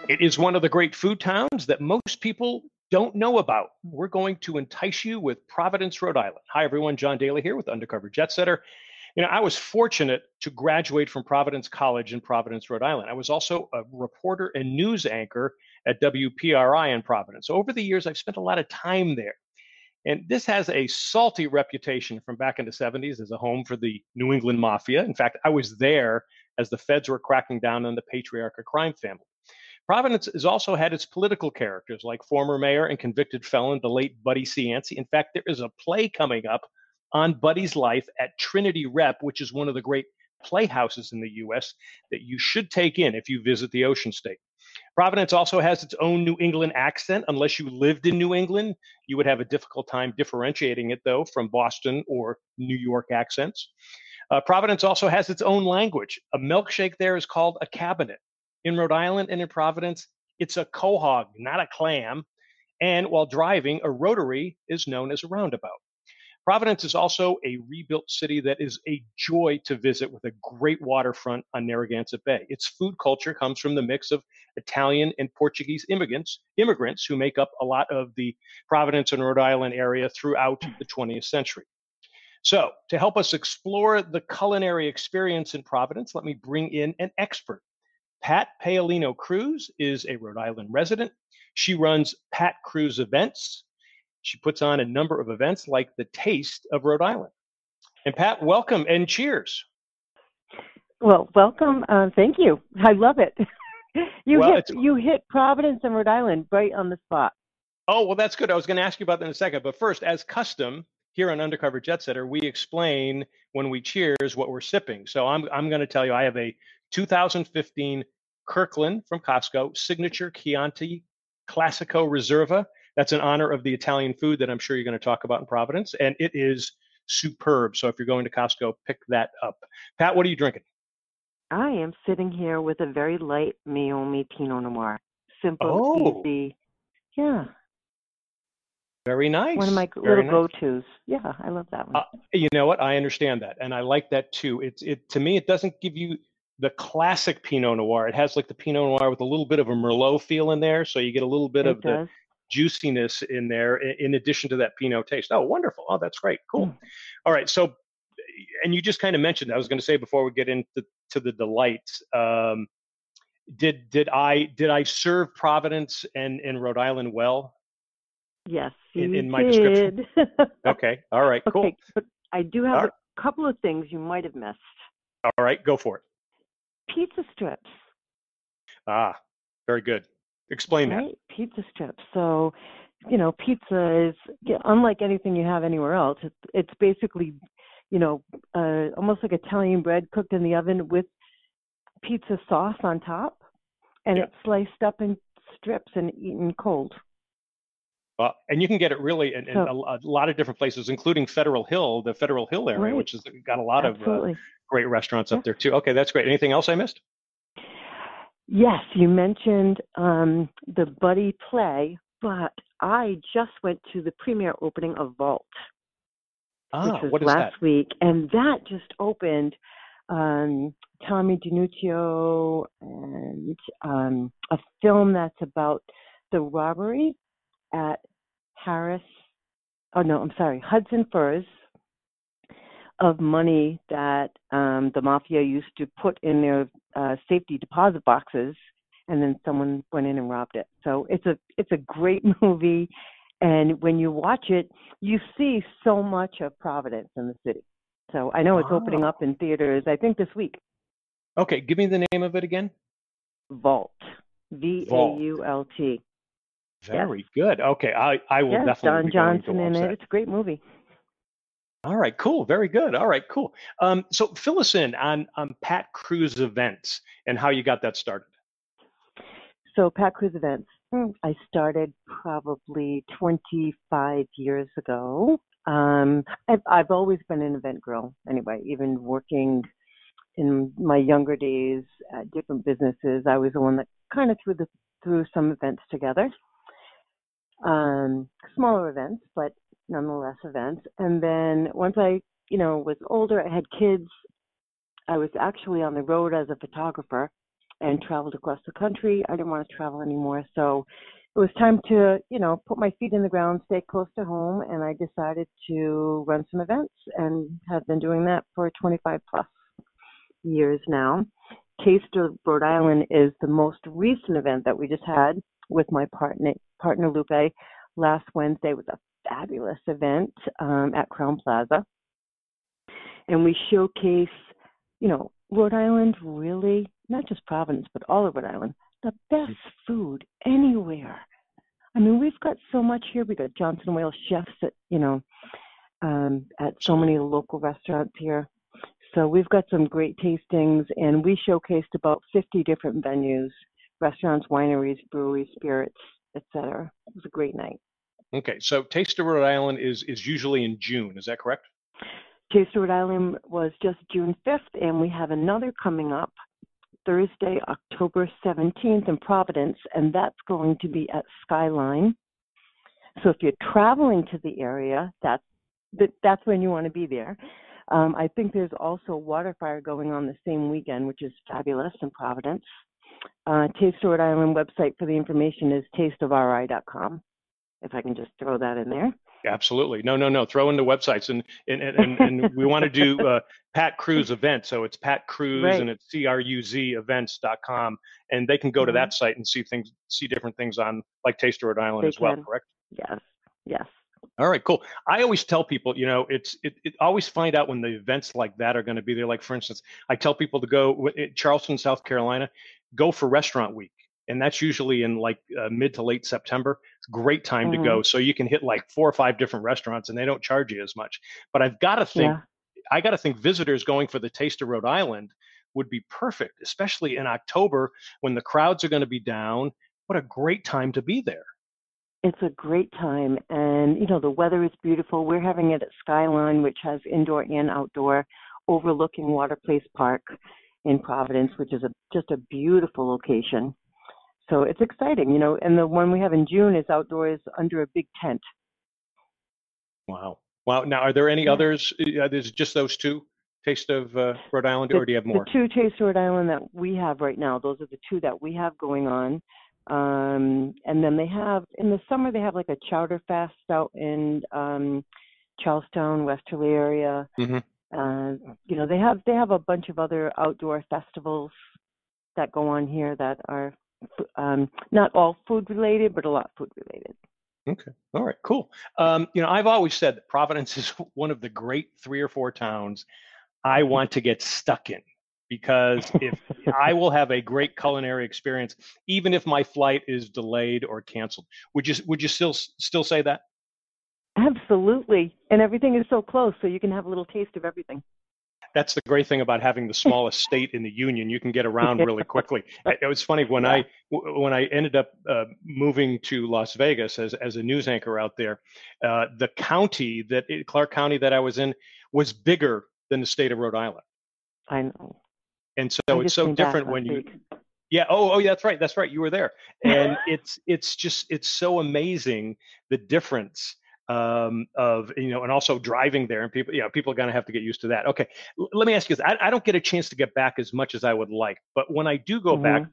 It is one of the great food towns that most people don't know about. We're going to entice you with Providence, Rhode Island. Hi, everyone. John Daly here with Undercover Jet Setter. I was fortunate to graduate from Providence College in Providence, Rhode Island. I was also a reporter and news anchor at WPRI in Providence. Over the years, I've spent a lot of time there. And this has a salty reputation from back in the 70s as a home for the New England mafia. In fact, I was there as the feds were cracking down on the Patriarca crime family. Providence has also had its political characters like former mayor and convicted felon, the late Buddy Cianci. In fact, there is a play coming up on Buddy's life at Trinity Rep, which is one of the great playhouses in the U.S. that you should take in if you visit the Ocean State. Providence also has its own New England accent. Unless you lived in New England, you would have a difficult time differentiating it, though, from Boston or New York accents. Providence also has its own language. A milkshake there is called a cabinet. In Rhode Island and in Providence, it's a quahog, not a clam. And while driving, a rotary is known as a roundabout. Providence is also a rebuilt city that is a joy to visit with a great waterfront on Narragansett Bay. Its food culture comes from the mix of Italian and Portuguese immigrants who make up a lot of the Providence and Rhode Island area throughout the 20th century. So to help us explore the culinary experience in Providence, let me bring in an expert. Pat Paolino Cruz is a Rhode Island resident. She runs Pat Cruz events. She puts on a number of events like the Taste of Rhode Island. And Pat, welcome and cheers. Well, welcome. Thank you. I love it. You hit Providence and Rhode Island right on the spot. Oh, well, that's good. I was going to ask you about that in a second. But first, as custom here on Undercover Jet Setter, we explain when we cheers what we're sipping. So I'm going to tell you I have a 2015 Kirkland from Costco Signature Chianti Classico Reserva. That's in honor of the Italian food that I'm sure you're going to talk about in Providence, and it is superb. So if you're going to Costco, pick that up. Pat, what are you drinking? I am sitting here with a very light Meiomi Pinot Noir. Simple, easy. Yeah. Very nice. One of my little go-tos. Yeah, I love that one. You know what? I understand that, and I like that too. To me, it doesn't give you the classic Pinot Noir. It has like the Pinot Noir with a little bit of a Merlot feel in there, so you get a little bit of the juiciness in there in addition to that Pinot taste. Oh, wonderful. Oh, that's great. Cool. All right. So, and you just kind of mentioned, I was going to say before we get into the delights, did I serve Providence and Rhode Island well? Yes, in my description. Okay. All right. Cool. Okay, but I do have a couple of things you might have missed. All right. Go for it. Pizza strips. Ah, very good. Explain that. Pizza strips. So, pizza is unlike anything you have anywhere else. It's basically, almost like Italian bread cooked in the oven with pizza sauce on top, and it's sliced up in strips and eaten cold. And you can get it really in a lot of different places, including Federal Hill, the Federal Hill area, which has got a lot of great restaurants up there too. Okay, that's great. Anything else I missed? Yes, you mentioned the Buddy play, but I just went to the premiere opening of Vault, which was last week, and that just opened. Tommy DiNuccio and a film that's about the robbery at Hudson Furs of money that the mafia used to put in their safety deposit boxes, and then someone went in and robbed it. So it's a great movie, and when you watch it, you see so much of Providence in the city. So I know it's opening up in theaters, I think this week. Okay, give me the name of it again. Vault. Vault. Very good. Okay, I will definitely. Don Johnson in it. It's a great movie. All right, cool. Very good. All right, cool. So fill us in on Pat Cruz events and how you got that started. So Pat Cruz events, I started probably 25 years ago. I've always been an event girl anyway, even working in my younger days at different businesses. I was the one that kind of threw some events together. Smaller events, but nonetheless events. And then once I, was older, I had kids. I was actually on the road as a photographer, and traveled across the country. I didn't want to travel anymore. So it was time to, put my feet in the ground, stay close to home, and I decided to run some events and have been doing that for 25 plus years now. Taste of Rhode Island is the most recent event that we just had with my partner Lupe. Last Wednesday was a fabulous event at Crown Plaza. And we showcase, Rhode Island really, not just Providence, but all of Rhode Island, the best food anywhere. I mean, we've got so much here. We've got Johnson Wales chefs at so many local restaurants here. So we've got some great tastings, and we showcased about 50 different venues, restaurants, wineries, breweries, spirits, etc. It was a great night. Okay, so Taste of Rhode Island is usually in June. Is that correct? Taste of Rhode Island was just June 5th, and we have another coming up Thursday, October 17th in Providence, and that's going to be at Skyline. So if you're traveling to the area, that's when you want to be there. I think there's also a water fire going on the same weekend, which is fabulous in Providence. Taste of Rhode Island website for the information is tasteofri.com, if I can just throw that in there. Absolutely. No. Throw in the websites. And we want to do Pat Cruz event. So it's Pat Cruz, right, and it's CRUZ events.com. And they can go to that site and see different things on like Taste of Rhode Island as well, correct? Yes. All right, cool. I always tell people, it always find out when the events like that are going to be there. Like, for instance, I tell people to go Charleston, South Carolina, go for Restaurant Week. And that's usually in like mid to late September. It's a great time to go. So you can hit like 4 or 5 different restaurants and they don't charge you as much. But I got to think visitors going for the Taste of Rhode Island would be perfect, especially in October when the crowds are going to be down. What a great time to be there. It's a great time. And, the weather is beautiful. We're having it at Skyline, which has indoor and outdoor, overlooking Water Place Park in Providence, which is just a beautiful location. So it's exciting, and the one we have in June is outdoors under a big tent. Wow. Now, are there any others? There's just those 2, Taste of Rhode Island, or do you have more? The 2 Taste of Rhode Island that we have right now, those are the 2 that we have going on. And then they have, in the summer, they have like a Chowder Fest out in Charlestown, Westerly area. Mm-hmm. They have a bunch of other outdoor festivals that go on here that are not all food related, but a lot food related. Okay. All right, cool. I've always said that Providence is one of the great 3 or 4 towns I want to get stuck in, because if I will have a great culinary experience, even if my flight is delayed or canceled. Would you still say that? Absolutely. And everything is so close, so you can have a little taste of everything. That's the great thing about having the smallest state in the union. You can get around really quickly. It was funny when I ended up moving to Las Vegas as a news anchor out there. The county Clark County that I was in was bigger than the state of Rhode Island. I know. And so it's so different when you. Yeah. Oh, that's right. That's right. You were there, and it's so amazing the difference. And also driving there, and people are going to have to get used to that. Okay, let me ask you this. I don't get a chance to get back as much as I would like, but when I do go back,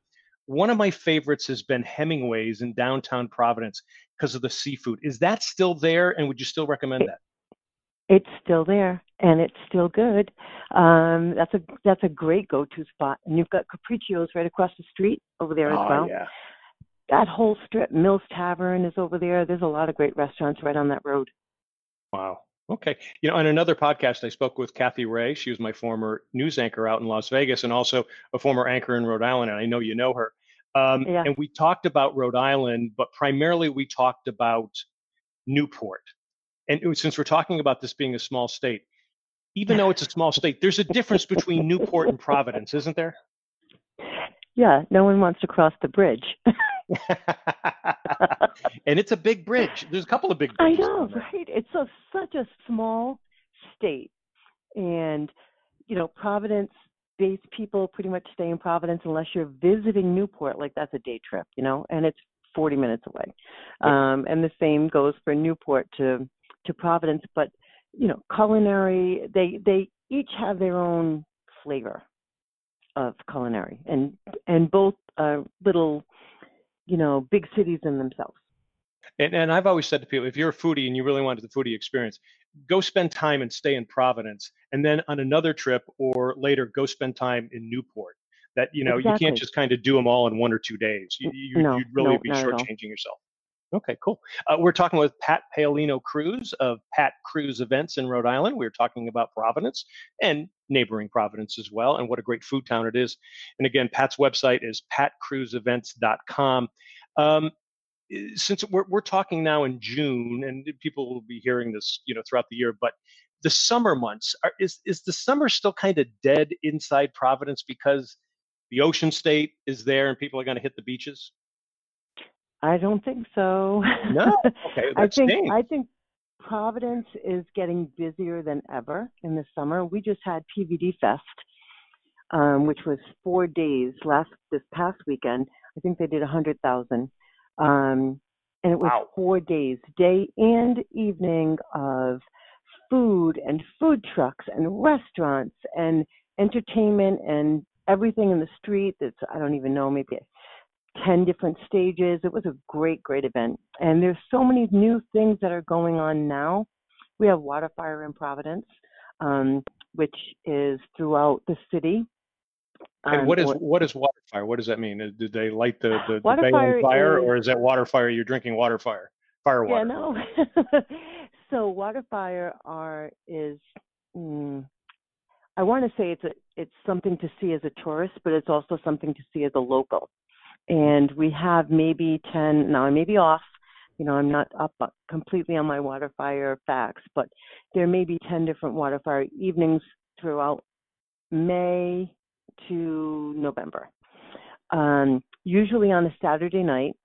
one of my favorites has been Hemingway's in downtown Providence because of the seafood. Is that still there, and would you still recommend that? It's still there, and it's still good. That's a great go-to spot, and you've got Capriccio's right across the street over there as well. Yeah. That whole strip, Mills Tavern is over there. There's a lot of great restaurants right on that road. Wow. Okay. On another podcast, I spoke with Kathy Ray. She was my former news anchor out in Las Vegas and also a former anchor in Rhode Island. And I know you know her. And we talked about Rhode Island, but primarily we talked about Newport. And since we're talking about this being a small state, even though it's a small state, there's a difference between Newport and Providence, isn't there? Yeah. No one wants to cross the bridge. And it's a big bridge. There's a couple of big bridges. I know, right? It's such a small state. And, Providence-based people pretty much stay in Providence unless you're visiting Newport, like that's a day trip, and it's 40 minutes away. And the same goes for Newport to Providence. But, culinary, they each have their own flavor. of culinary, and both little, big cities in themselves. And I've always said to people, if you're a foodie and you really wanted the foodie experience, go spend time and stay in Providence, and then on another trip or later, go spend time in Newport. That, you Exactly. can't just kind of do them all in 1 or 2 days. No, You'd really be not at all. shortchanging yourself. Okay, cool. We're talking with Pat Paolino Cruz of Pat Cruz Events in Rhode Island. We're talking about Providence and neighboring Providence as well, and what a great food town it is. And again, Pat's website is patcruzevents.com. Since we're talking now in June, and people will be hearing this, throughout the year, but the summer months, is the summer still kind of dead inside Providence because the ocean state is there and people are going to hit the beaches? I don't think so. No. Okay. I think Providence is getting busier than ever in the summer. We just had PVD Fest, which was 4 days this past weekend. I think they did 100,000. And it was Wow. 4 days, day and evening, of food and food trucks and restaurants and entertainment and everything in the street. That's, I don't even know, maybe 10 different stages. It was a great, great event. And there's so many new things that are going on now. We have Waterfire in Providence, which is throughout the city. And what is Waterfire? What does that mean? Did they light the bay on fire, or is that Waterfire you're drinking Waterfire? Fire water. Yeah, no. So Waterfire is I want to say it's something to see as a tourist, but it's also something to see as a local. And we have maybe 10, now I may be off, I'm not up completely on my Waterfire facts, but there may be 10 different Waterfire evenings throughout May to November, usually on a Saturday night.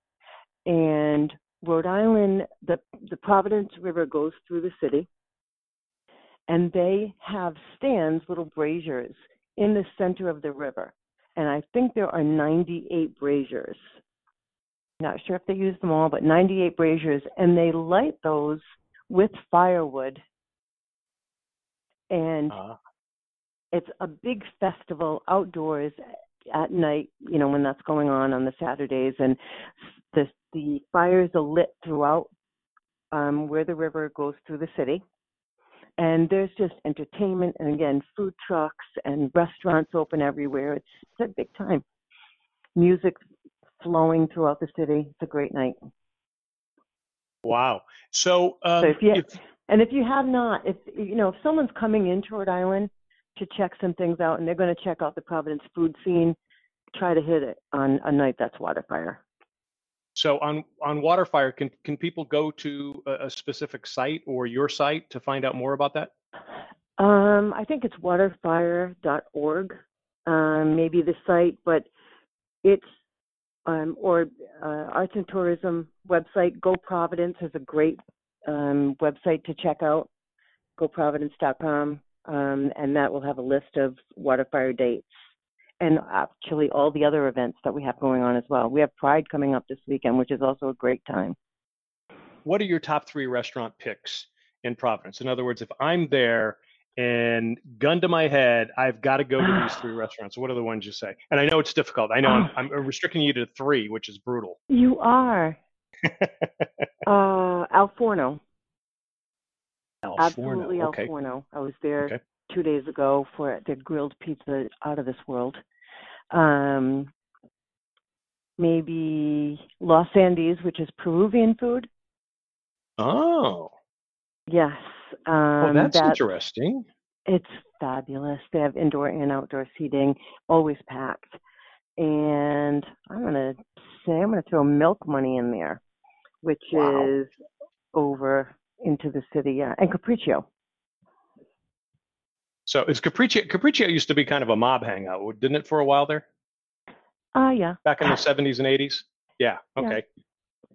And Rhode Island, the Providence River goes through the city, and they have stands, little braziers, in the center of the river. And I think there are 98 braziers. Not sure if they use them all, but 98 braziers, and they light those with firewood. And it's a big festival outdoors at night, when that's going on the Saturdays. And the fires are lit throughout where the river goes through the city. And there's just entertainment and, again, food trucks and restaurants open everywhere. It's a big time. Music flowing throughout the city. It's a great night. Wow. So if you have not, if someone's coming into Rhode Island to check some things out and they're going to check out the Providence food scene, try to hit it on a night that's Waterfire. So on Waterfire, can people go to a specific site or your site to find out more about that? I think it's waterfire.org, maybe the site, but it's or Arts and Tourism website. Go Providence is a great website to check out. GoProvidence.com, and that will have a list of Waterfire dates. And actually all the other events that we have going on as well. We have Pride coming up this weekend, which is also a great time. What are your top 3 restaurant picks in Providence? In other words, if I'm there and gun to my head, I've got to go to these 3 restaurants. What are the ones you say? And I know it's difficult. I know I'm restricting you to 3, which is brutal. You are. Al Forno. Absolutely, okay. Al Forno. I was there 2 days ago for the grilled pizza out of this world. Maybe Los Andes, which is Peruvian food. Oh. Yes. That's interesting. It's fabulous. They have indoor and outdoor seating, always packed. And I'm going to throw Milk Money in there, which is over into the city. Yeah. And Capriccio. So is Capriccio used to be kind of a mob hangout, didn't it, for a while there? Yeah. Back in the 70s and 80s? Yeah. Okay. Yeah.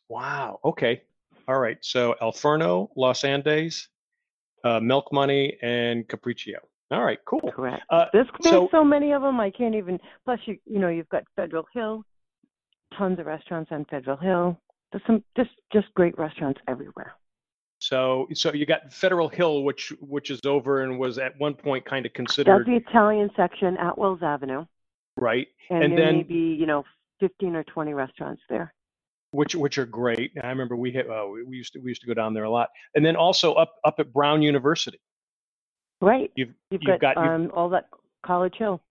Wow. Okay. All right. So El Forno, Los Andes, Milk Money, and Capriccio. All right. Cool. Correct. There's so many of them. I can't even. Plus, you've got Federal Hill. Tons of restaurants on Federal Hill. There's some just great restaurants everywhere. So you got Federal Hill, which is over and was at one point kind of That's considered the Italian section at Wells Avenue. right, And there may be 15 or 20 restaurants there. which are great. I remember we used to go down there a lot, and then also up at Brown University. Right. You've got all that College Hill.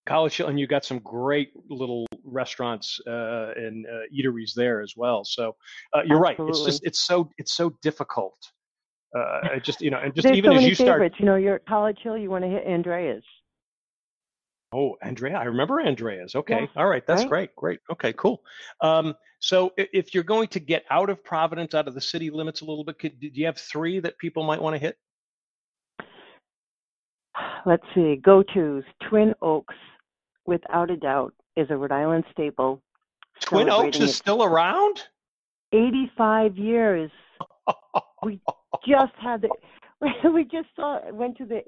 College Hill, and you got some great little restaurants and eateries there as well. So you're Absolutely. right. It's so difficult. And just There's even so as many you favorites. start. You're at College Hill, you want to hit Andrea's. Oh, Andrea, I remember Andrea's. Okay, Yes, all right, that's right? great. Okay, cool. So if you're going to get out of Providence, out of the city limits a little bit, do you have 3 that people might want to hit? Let's see. Go-tos. Twin Oaks, without a doubt, is a Rhode Island staple. Twin Oaks is still around? 85 years. We just had went to the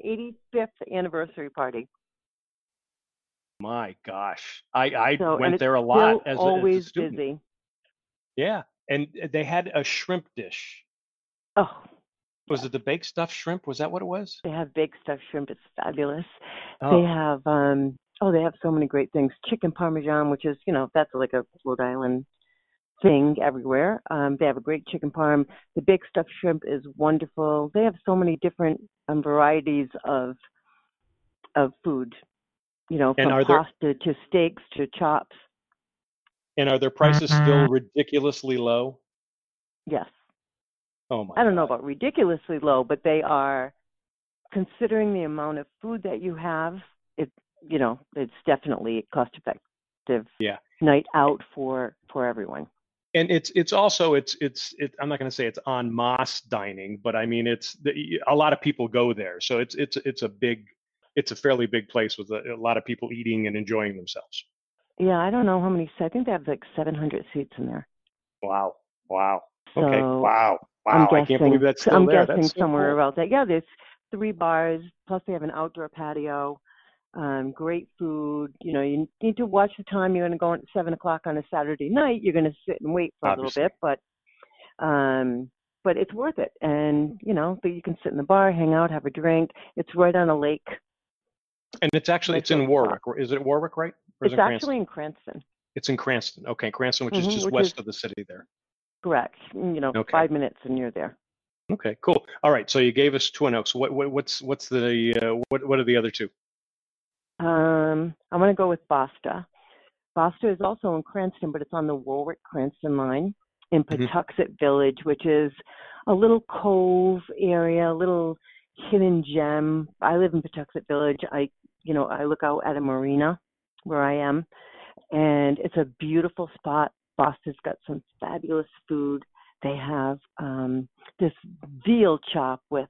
85th anniversary party. My gosh, I went there a still lot as always a student. busy. Yeah, and they had a shrimp dish. Oh, was it the baked stuffed shrimp? Was that what it was? They have baked stuffed shrimp. It's fabulous. Oh. They have they have so many great things. Chicken parmesan, which is that's like a Rhode Island thing everywhere. They have a great chicken parm. The baked stuffed shrimp is wonderful. They have so many different varieties of food. From pasta to steaks to chops. And are their prices still ridiculously low? Yes. Oh my! I don't know about ridiculously low, but they are, considering the amount of food that you have. It's definitely cost effective. Yeah. Night out for everyone. And it's also I'm not going to say it's en masse dining, but I mean a lot of people go there, so it's a fairly big place with a lot of people eating and enjoying themselves. Yeah, I don't know how many. I think they have like 700 seats in there. Wow. So okay. Wow. I can't believe that's still there. I'm guessing that's so somewhere cool. about that. Yeah, there's 3 bars, plus they have an outdoor patio. Great food. You need to watch the time. You're going to go at 7:00 on a Saturday night. You're going to sit and wait for Obviously. a little bit, but it's worth it. And so you can sit in the bar, hang out, have a drink. It's right on a lake. And it's in Warwick. Is it Warwick, right? Or it's actually in Cranston. It's in Cranston. Okay, Cranston, which is just west of the city there. Correct. Okay. 5 minutes and you're there. Okay, cool. All right, so you gave us Twin Oaks. What's the what are the other 2? I'm going to go with Basta. Basta is also in Cranston, but it's on the Warwick-Cranston line in Patuxent Village, which is a little cove area, a little hidden gem. I live in Patuxent Village. I look out at a marina where I am, and it's a beautiful spot. Basta's got some fabulous food. They have this veal chop with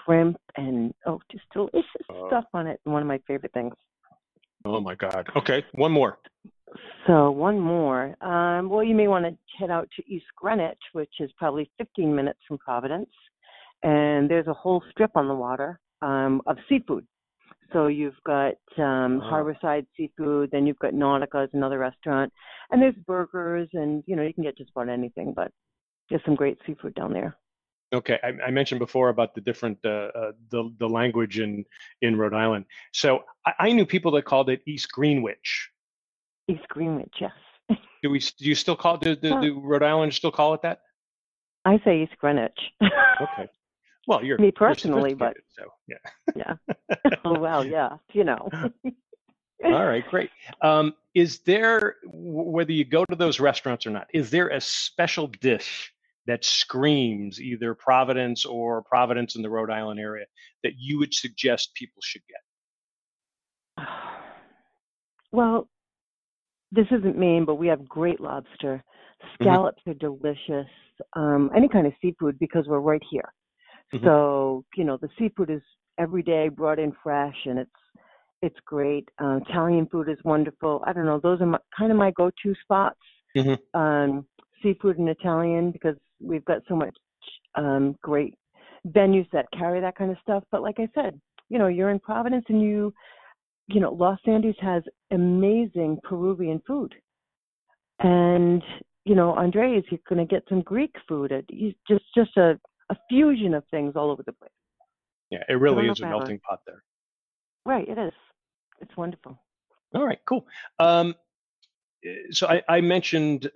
shrimp and just delicious stuff on it. One of my favorite things. Oh my God. Okay, one more. So one more. Well, you may want to head out to East Greenwich, which is probably 15 minutes from Providence. And there's a whole strip on the water of seafood. So you've got Harborside Seafood, then you've got Nautica's, another restaurant. And there's burgers, and, you can get just about anything, but there's some great seafood down there. Okay, I mentioned before about the different the language in Rhode Island. So I knew people that called it East Greenwich. East Greenwich, yes. Do you still call it? Do Rhode Islanders still call it that? I say East Greenwich. Okay. Well, you're me personally, but so yeah. Yeah. Oh well, yeah. All right, great. Is there, whether you go to those restaurants or not, is there a special dish that screams either Providence or Providence in the Rhode Island area that you would suggest people should get? Well, this isn't Maine, but we have great lobster. Scallops are delicious. Any kind of seafood, because we're right here. So, the seafood is every day brought in fresh, and it's great. Italian food is wonderful. I don't know. Those are kind of my go-to spots. Seafood and Italian, because we've got so much great venues that carry that kind of stuff. But like I said, you're in Providence, and Los Andes has amazing Peruvian food. And, Andreas, you're going to get some Greek food. Just a a fusion of things all over the place. Yeah, it really is a melting pot there. Right, it is. It's wonderful. All right, cool. So I mentioned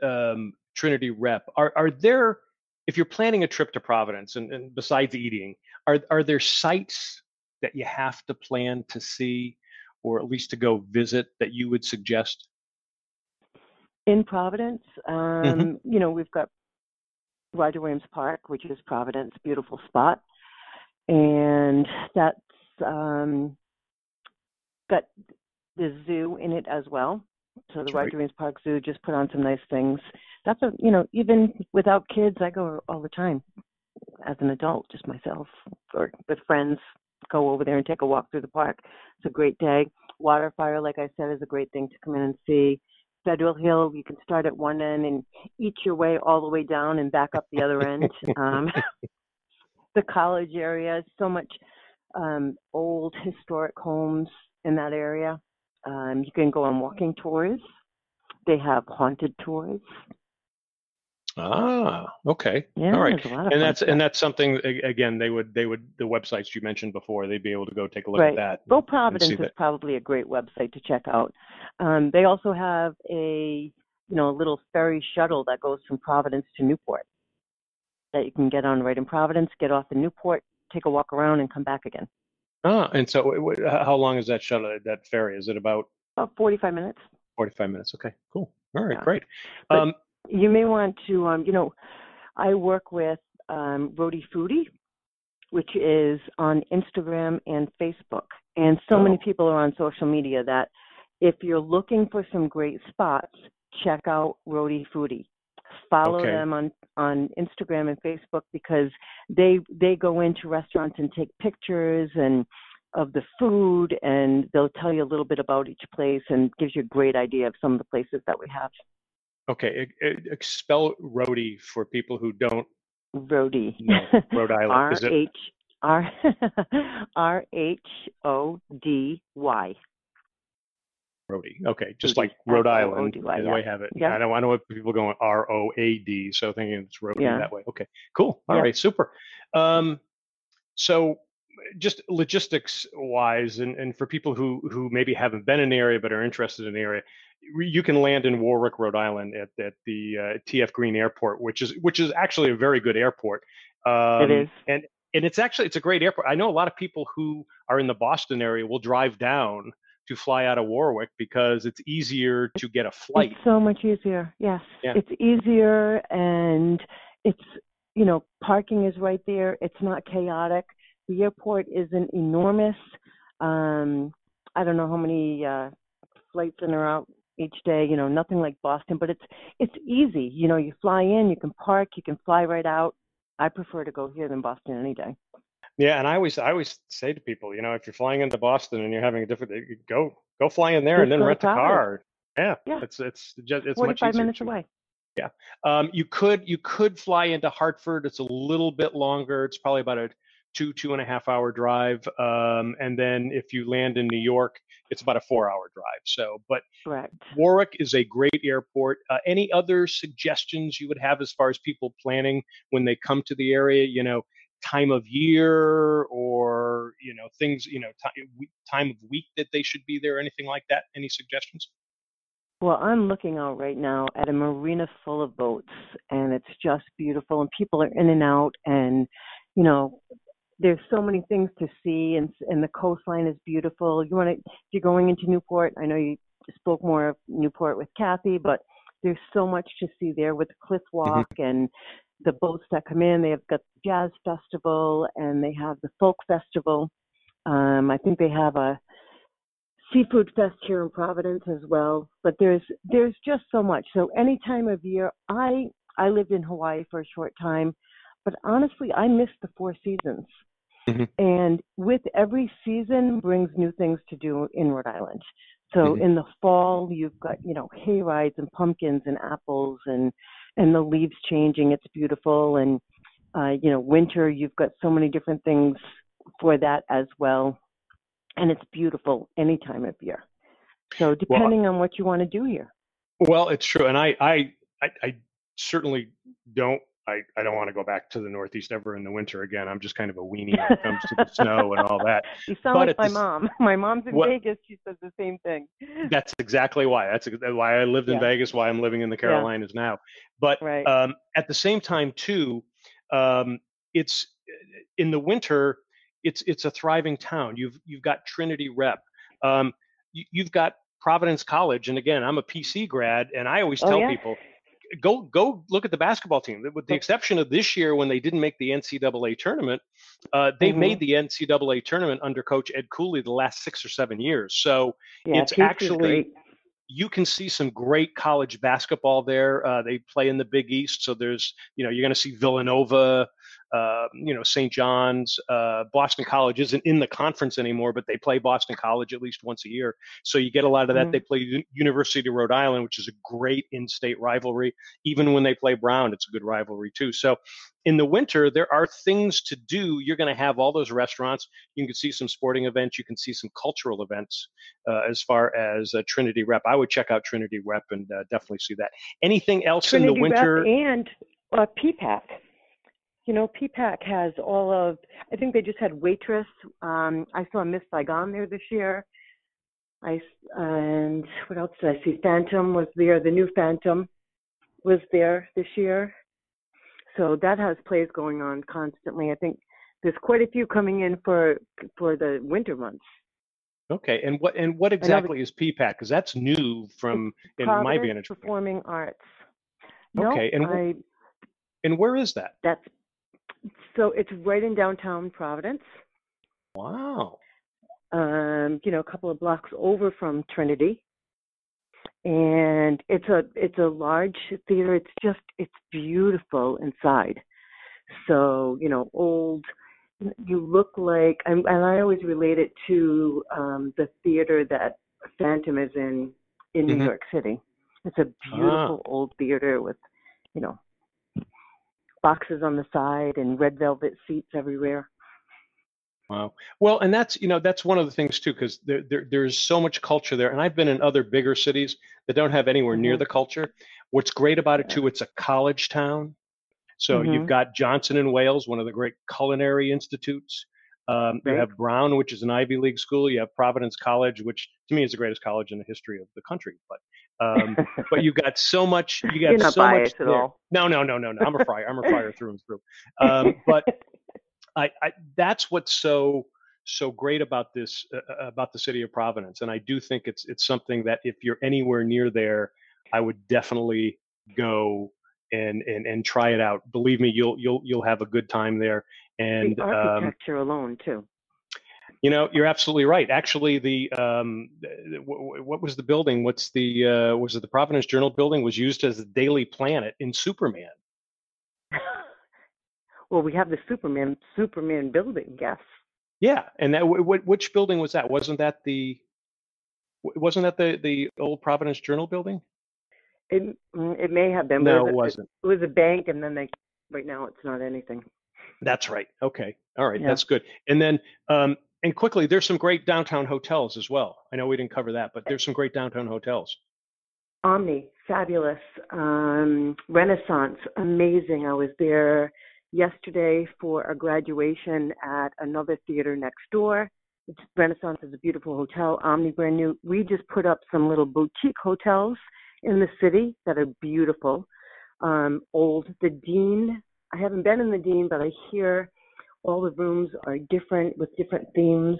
Trinity Rep. Are there, if you're planning a trip to Providence, and besides eating, are there sites that you have to plan to see, or at least to go visit, that you would suggest? In Providence, we've got Roger Williams Park, which is Providence, beautiful spot, and that's got the zoo in it as well. So the Roger Williams Park Zoo just put on some nice things. That's even without kids, I go all the time as an adult, just myself or with friends, go over there and take a walk through the park. It's a great day. Waterfire, like I said, is a great thing to come in and see. Federal Hill, you can start at one end and eat your way all the way down and back up the other end. The college area, so much old historic homes in that area. You can go on walking tours. They have haunted tours. Ah, okay. Yeah, all right. And that's something, again, they would the websites you mentioned before, they'd be able to go take a look at that. Well, Providence is probably a great website to check out. They also have a little ferry shuttle that goes from Providence to Newport that you can get on right in Providence, get off in Newport, take a walk around, and come back again. Ah, and so how long is that shuttle, that ferry? Is it about 45 minutes? 45 minutes. Okay, cool. All right, great. You may want to, I work with Foodie, which is on Instagram and Facebook. And so many people are on social media that if you're looking for some great spots, check out Foodie. Follow them on Instagram and Facebook, because they go into restaurants and take pictures and of the food, and they'll tell you a little bit about each place and gives you a great idea of some of the places that we have. Okay, spell Rhody for people who don't. Rhody. No, Rhode Island. RHODY. Rhody. Okay, just like Rhode Island, the way I have it. Yeah. I don't want people going ROAD, so thinking it's Rhody that way. Okay, cool. All right, super. So just logistics wise, and for people who maybe haven't been in the area but are interested in the area, you can land in Warwick, Rhode Island at the TF Green Airport, which is actually a very good airport. It is. And it's a great airport. I know a lot of people who are in the Boston area will drive down to fly out of Warwick because it's easier to get a flight. It's so much easier. Yes. Yeah. It's easier, and it's, parking is right there. It's not chaotic. The airport isn't enormous. I don't know how many flights in or out each day, nothing like Boston, but it's easy. You fly in, you can park, you can fly right out. I prefer to go here than Boston any day. Yeah, and I always say to people, if you're flying into Boston and you're having a different, go fly in there and then rent a car. Yeah. It's 45 much easier. minutes away. Yeah. You could fly into Hartford. It's a little bit longer. It's probably about a 2.5 hour drive. And then if you land in New York, it's about a 4-hour drive. So, but correct. Warwick is a great airport. Any other suggestions you would have as far as people planning when they come to the area, time of year, or, things, time of week that they should be there, anything like that? Any suggestions? Well, I'm looking out right now at a marina full of boats, and it's just beautiful, and people are in and out, and, there's so many things to see, and the coastline is beautiful. If you're going into Newport, I know you spoke more of Newport with Kathy, but there's so much to see there with the Cliff Walk and the boats that come in. They've got the Jazz Festival, and they have the Folk Festival. I think they have a Seafood Fest here in Providence as well. But there's just so much. So any time of year, I lived in Hawaii for a short time, but honestly, I miss the 4 seasons. And with every season brings new things to do in Rhode Island. So in the fall, you've got, hay rides and pumpkins and apples and the leaves changing. It's beautiful. And, winter, you've got so many different things for that as well. And it's beautiful any time of year. So depending on what you want to do here. Well, it's true. And I certainly don't I don't want to go back to the Northeast ever in the winter again. I'm just kind of a weenie when it comes to the snow and all that. You sound like my mom. My mom's in Vegas. She says the same thing. That's exactly why. That's why I lived in Vegas, why I'm living in the Carolinas now. But at the same time, too, it's in the winter, it's a thriving town. You've got Trinity Rep. You've got Providence College. And again, I'm a PC grad, and I always tell people, go look at the basketball team. With the exception of this year when they didn't make the NCAA tournament, they've made the NCAA tournament under Coach Ed Cooley the last 6 or 7 years. So it's actually, you can see some great college basketball there. They play in the Big East, so there's, you're going to see Villanova, St. John's. Boston College isn't in the conference anymore, but they play Boston College at least once a year. So you get a lot of that. They play University of Rhode Island, which is a great in-state rivalry. Even when they play Brown, it's a good rivalry too. So in the winter, there are things to do. You're going to have all those restaurants. You can see some sporting events. You can see some cultural events as far as Trinity Rep. I would check out Trinity Rep and definitely see that. Anything else Trinity in the winter? Rep and PPAC. PPAC has all of, I think they just had Waitress. I saw Miss Saigon there this year. And what else did I see? Phantom was there. The new Phantom was there this year. So that has plays going on constantly. I think there's quite a few coming in for the winter months. Okay, and what exactly is PPAC? Because that's new from in my vantage point. Performing Arts. Okay, and where is that? So it's right in downtown Providence. Wow. A couple of blocks over from Trinity. And it's a large theater. It's beautiful inside. So, old, you look like, and I always relate it to the theater that Phantom is in New York City. It's a beautiful old theater with, boxes on the side and red velvet seats everywhere. Wow. Well, and that's one of the things too, because there's so much culture there. And I've been in other bigger cities that don't have anywhere near the culture. What's great about it too, it's a college town. So you've got Johnson and Wales, one of the great culinary institutes. You have Brown, which is an Ivy League school. You have Providence College, which to me is the greatest college in the history of the country. But you've got so much. You're not biased at all. No. I'm a friar. I'm a friar through and through. But I that's what's so great about this about the city of Providence, and I do think it's something that if you're anywhere near there, I would definitely go and try it out. Believe me, you'll have a good time there. And the architecture alone too. You're absolutely right. Actually, what was the building? Was it the Providence Journal building? Was used as the Daily Planet in Superman. Well, we have the Superman building, yes. Yeah, and that which building was that? Wasn't that the old Providence Journal building? It may have been. No, it wasn't. It was a bank, and then right now it's not anything. That's right. Okay. All right. Yeah. That's good. And then, and quickly, there's some great downtown hotels as well. I know we didn't cover that, but there's some great downtown hotels. Omni, fabulous. Renaissance, amazing. I was there yesterday for a graduation at another theater next door. Renaissance is a beautiful hotel. Omni, brand new. We just put up some little boutique hotels in the city that are beautiful. Old. The Dean, I haven't been in the Dean, but I hear all the rooms are different with different themes.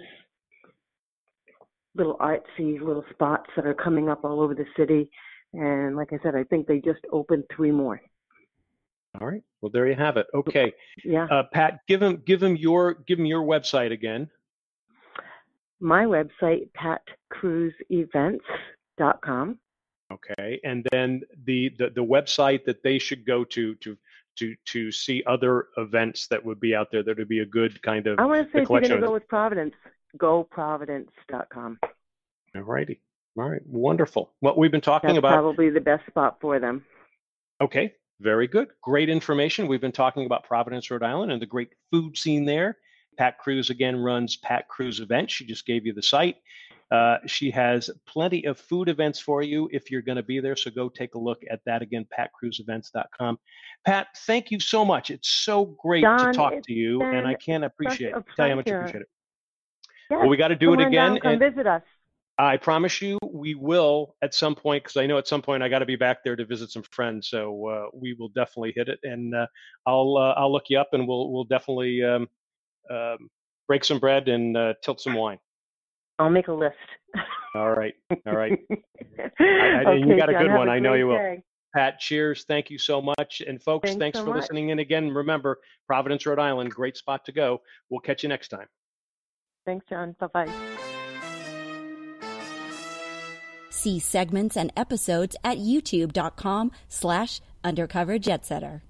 Little artsy little spots that are coming up all over the city. And like I said, I think they just opened 3 more. All right. Well, there you have it. Okay. Yeah. Pat, give him your website again. My website, patcruzevents.com. Okay. And then the website that they should go to see other events that would be out there that would be a good kind of. I want to say if you're going to go with Providence, go providence.com. All righty. All right. Wonderful. What we've been talking about. That's probably the best spot for them. Okay. Very good. Great information. We've been talking about Providence, Rhode Island and the great food scene there. Pat Cruz again runs Pat Cruz Events. She just gave you the site. She has plenty of food events for you if you're going to be there. So go take a look at that again, patcruzevents.com. Pat, thank you so much. It's so great to talk to you, and I can't appreciate it. Tell you how much I appreciate it. Yes, well, we got to do it again. Come visit us. I promise you we will at some point, because I know at some point I got to be back there to visit some friends. So we will definitely hit it, and I'll look you up, and we'll definitely break some bread and tilt some wine. I'll make a list. All right. Okay, you got a good John, one. I know you will. Day. Pat, cheers. Thank you so much. And folks, thanks for listening in again. Remember, Providence, Rhode Island, great spot to go. We'll catch you next time. Thanks, John. Bye-bye. See segments and episodes at youtube.com/undercoverjetsetter.